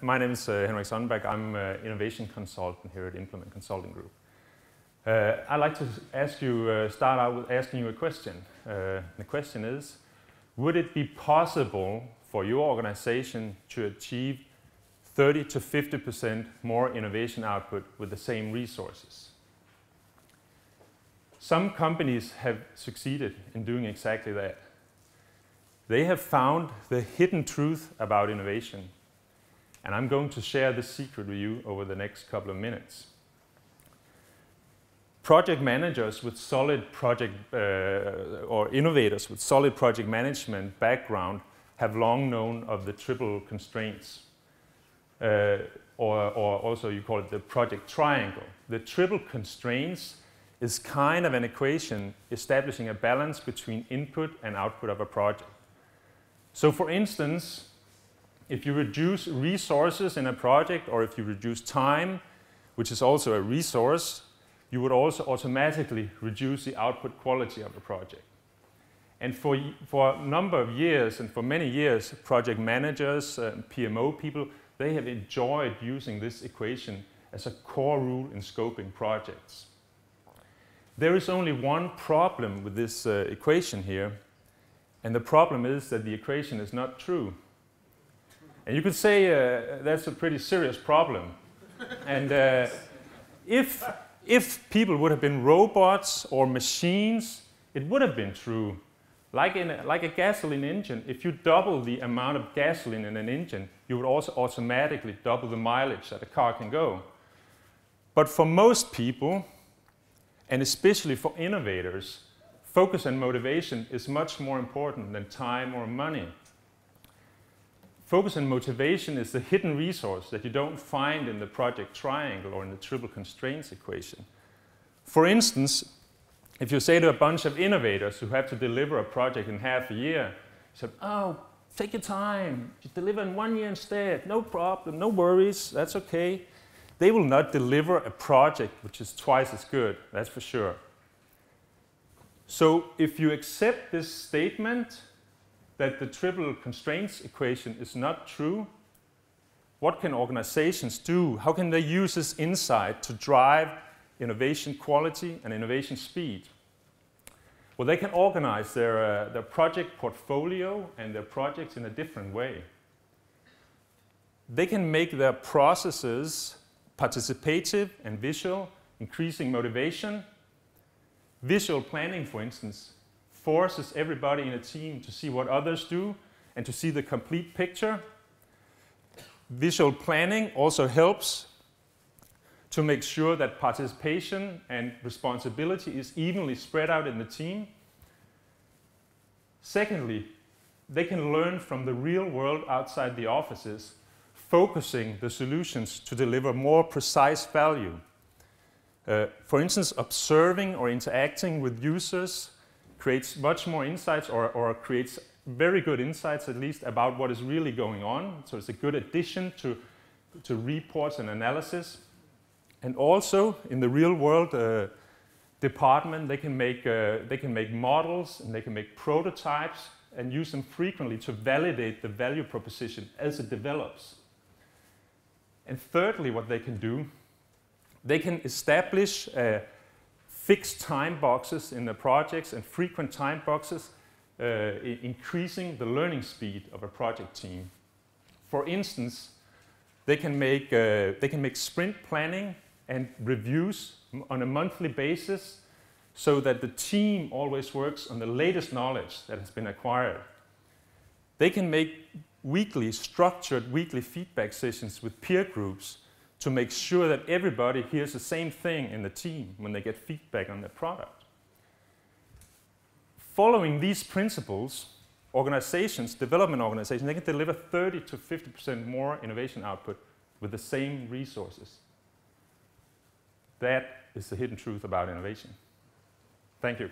My name is Henrik Sonnenberg. I'm an innovation consultant here at Implement Consulting Group. I'd like to start out with asking you a question. The question is, would it be possible for your organization to achieve 30 to 50% more innovation output with the same resources? Some companies have succeeded in doing exactly that. They have found the hidden truth about innovation, and I'm going to share this secret with you over the next couple of minutes. Project managers with solid project, or innovators with solid project management background have long known of the triple constraints, or also you call it the project triangle. The triple constraints is kind of an equation establishing a balance between input and output of a project. So for instance, if you reduce resources in a project, or if you reduce time, which is also a resource, you would also automatically reduce the output quality of a project. And for a number of years, and for many years, project managers, PMO people, they have enjoyed using this equation as a core rule in scoping projects. There is only one problem with this equation here, and the problem is that the equation is not true. And you could say that's a pretty serious problem. And if people would have been robots or machines, it would have been true. Like a gasoline engine, if you double the amount of gasoline in an engine, you would also automatically double the mileage that a car can go. But for most people, and especially for innovators, focus and motivation is much more important than time or money. Focus and motivation is the hidden resource that you don't find in the project triangle or in the triple constraints equation. For instance, if you say to a bunch of innovators who have to deliver a project in half a year, you say, oh, take your time, just deliver in 1 year instead, no problem, no worries, that's okay. They will not deliver a project which is twice as good, that's for sure. So if you accept this statement that the triple constraints equation is not true, what can organizations do? How can they use this insight to drive innovation quality and innovation speed? Well, they can organize their project portfolio and their projects in a different way. They can make their processes participative and visual, increasing motivation. Visual planning, for instance, forces everybody in a team to see what others do and to see the complete picture. Visual planning also helps to make sure that participation and responsibility is evenly spread out in the team. Secondly, they can learn from the real world outside the offices, focusing the solutions to deliver more precise value. For instance, observing or interacting with users creates much more insights, or creates very good insights at least about what is really going on. So it's a good addition to reports and analysis. And also in the real world department, they can make models and they can make prototypes and use them frequently to validate the value proposition as it develops. And thirdly, what they can do, they can establish fixed time boxes in the projects and frequent time boxes, increasing the learning speed of a project team. For instance, they can make sprint planning and reviews on a monthly basis so that the team always works on the latest knowledge that has been acquired. They can make structured weekly feedback sessions with peer groups to make sure that everybody hears the same thing in the team when they get feedback on their product. Following these principles, development organizations, they can deliver 30 to 50% more innovation output with the same resources. That is the hidden truth about innovation. Thank you.